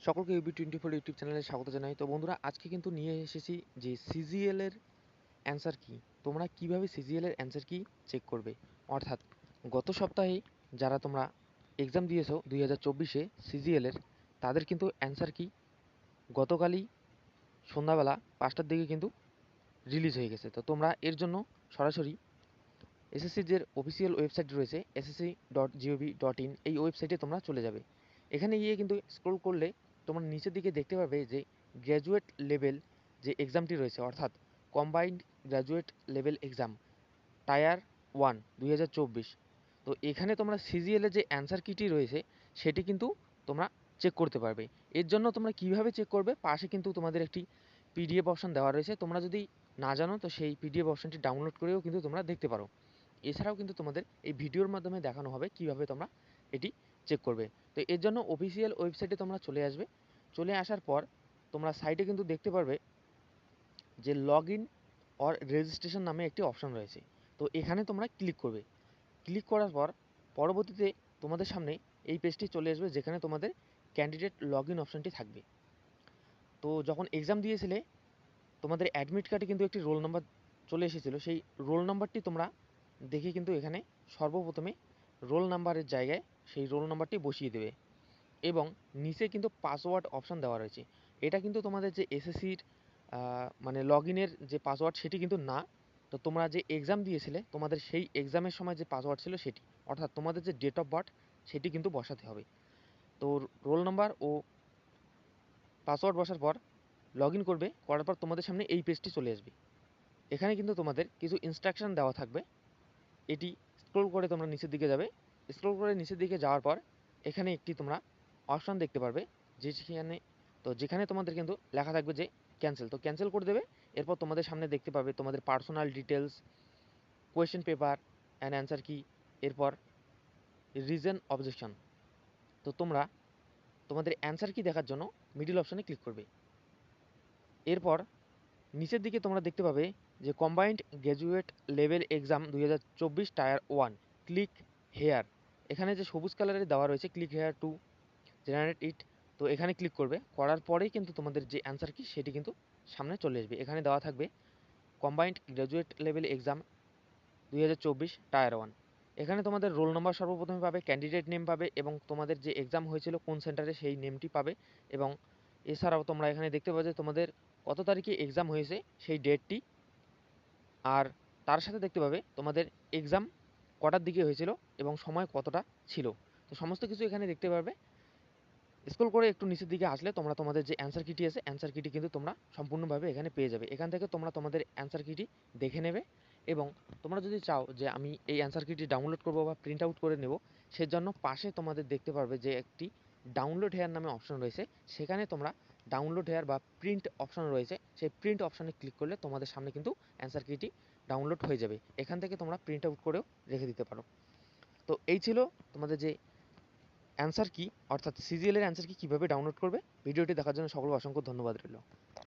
সকলকে ইউবি24 ইউটিউব চ্যানেলে স্বাগত জানাই। তো বন্ধুরা, আজকে কিন্তু নিয়ে এসেছি যে সিজিএল এর অ্যান্সার কি, তোমরা কিভাবে সিজিএল এর অ্যান্সার কি চেক করবে। অর্থাৎ গত সপ্তাহে যারা তোমরা এক্সাম দিয়েছো 2024-এ সিজিএল এর, তাদের কিন্তু অ্যান্সার কি গতকালই সন্ধ্যাবেলা 5টার দিকে কিন্তু রিলিজ হয়ে গেছে। তো তোমরা এর জন্য সরাসরি এসএসসির যে অফিসিয়াল ওয়েবসাইট রয়েছে ssc.gov.in, এই ওয়েবসাইটে তোমরা চলে যাবে। এখানে গিয়ে কিন্তু স্ক্রল করলে তোমরা নিচের দিকে দেখতে পাবে যে গ্র্যাজুয়েট লেভেল যে এক্সামটি রয়েছে, অর্থাৎ combined graduate level exam tyre 1 2024। তো এখানে তোমরা সিজিএল এর যে অ্যান্সার কিটি রয়েছে সেটি কিন্তু তোমরা চেক করতে পারবে। এর জন্য তোমরা কিভাবে চেক করবে, পাশে কিন্তু তোমাদের একটি পিডিএফ অপশন দেওয়া রয়েছে। তোমরা যদি না জানো তো সেই পিডিএফ অপশনটি ডাউনলোড করেও কিন্তু তোমরা দেখতে পারো। এছাড়াও কিন্তু তোমাদের এই ভিডিওর মাধ্যমে দেখানো হবে কিভাবে তোমরা এটি চেক করবে। তো এর জন্য অফিসিয়াল ওয়েবসাইটে তোমরা চলে আসবে। চলে আসার পর তোমরা সাইটে কিন্তু দেখতে পারবে যে লগ ইন অর রেজিস্ট্রেশন নামে একটি অপশন রয়েছে। তো এখানে তোমরা ক্লিক করবে। ক্লিক করার পর পরবর্তীতে তোমাদের সামনে এই পেজটি চলে আসবে, যেখানে তোমাদের ক্যান্ডিডেট লগ ইন অপশনটি থাকবে। তো যখন এক্সাম দিয়েছিলে তোমাদের অ্যাডমিট কার্ডে কিন্তু একটি রোল নাম্বার চলে এসেছিলো। সেই রোল নাম্বারটি তোমরা দেখে কিন্তু এখানে সর্বপ্রথমে রোল নাম্বারের জায়গায় সেই রোল নাম্বারটি বসিয়ে দেবে এবং নিচে কিন্তু পাসওয়ার্ড অপশন দেওয়া রয়েছে। এটা কিন্তু তোমাদের যে এসএসসির মানে লগ ইনের যে পাসওয়ার্ড সেটি কিন্তু না। তো তোমরা যে এক্সাম দিয়েছিলে তোমাদের সেই এক্সামের সময় যে পাসওয়ার্ড ছিল সেটি, অর্থাৎ তোমাদের যে ডেট অফ বার্থ সেটি কিন্তু বসাতে হবে। তো রোল নাম্বার ও পাসওয়ার্ড বসার পর লগ ইন করবে, করার পর তোমাদের সামনে এই পেজটি চলে আসবে। এখানে কিন্তু তোমাদের কিছু ইনস্ট্রাকশন দেওয়া থাকবে। এটি স্ক্রল করে তোমরা নিচের দিকে যাবে। স্ক্রল করে নিচের দিকে যাওয়ার পর এখানে একটি তোমরা অপশন দেখতে পারবে, যেখানে তোমাদের কিন্তু লেখা থাকবে যে ক্যান্সেল। তো ক্যান্সেল করে দেবে। এরপর তোমাদের সামনে দেখতে পাবে তোমাদের personal details, question paper and answer কি, এরপর রিজন অবজেকশন। তো তোমরা তোমাদের অ্যান্সার কি দেখার জন্য মিডিল অপশনে ক্লিক করবে। এরপর নিচের দিকে তোমরা দেখতে পাবে যে combined graduate level exam 2024 tyre 1, click here. এখানে যে সবুজ কালারের দেওয়া রয়েছে ক্লিক হেয়ার টু জেনারেট ইট। তো এখানে ক্লিক করবে, করার পরেই কিন্তু তোমাদের যে অ্যান্সার কি সেটি কিন্তু সামনে চলে আসবে। এখানে দেওয়া থাকবে combined graduate level exam 2024 tyre 1। এখানে তোমাদের রোল নাম্বার সর্বপ্রথমে পাবে, ক্যান্ডিডেট নেম পাবে এবং তোমাদের যে এক্সাম হয়েছিল কোন সেন্টারে সেই নেমটি পাবে। এবং এছাড়াও তোমরা এখানে দেখতে পাবে যে তোমাদের কত তারিখে এক্সাম হয়েছে সেই ডেটটি, আর তার সাথে দেখতে পাবে তোমাদের এক্সাম কটার দিকে হয়েছিল এবং সময় কতটা ছিল। তো সমস্ত কিছু এখানে দেখতে পারবে। স্ক্রল করে একটু নিচের দিকে আসলে তোমরা তোমাদের যে অ্যান্সার কিটি আছে অ্যান্সার কিটি কিন্তু তোমরা সম্পূর্ণভাবে এখানে পেয়ে যাবে। এখান থেকে তোমরা তোমাদের অ্যান্সার কিটি দেখে নেবে এবং তোমরা যদি চাও যে আমি এই অ্যান্সার কিটি ডাউনলোড করবো বা প্রিন্ট আউট করে নেব, সেজন্য পাশে তোমাদের দেখতে পারবে যে একটি ডাউনলোড হেয়ার নামে অপশন রয়েছে। সেখানে তোমরা ডাউনলোড হেয়ার বা প্রিন্ট অপশন রয়েছে, সেই প্রিন্ট অপশনে ক্লিক করলে তোমাদের সামনে কিন্তু অ্যান্সার কিটি ডাউনলোড হয়ে যাবে। এখান থেকে তোমরা প্রিন্ট আউট করেও রেখে দিতে পারো। তো এই ছিল তোমাদের যে অ্যান্সার কি, অর্থাৎ সিজিএল এর অ্যান্সার কি কীভাবে ডাউনলোড করবে। ভিডিওটি দেখার জন্য সকলকে অসংখ্য ধন্যবাদ রইল।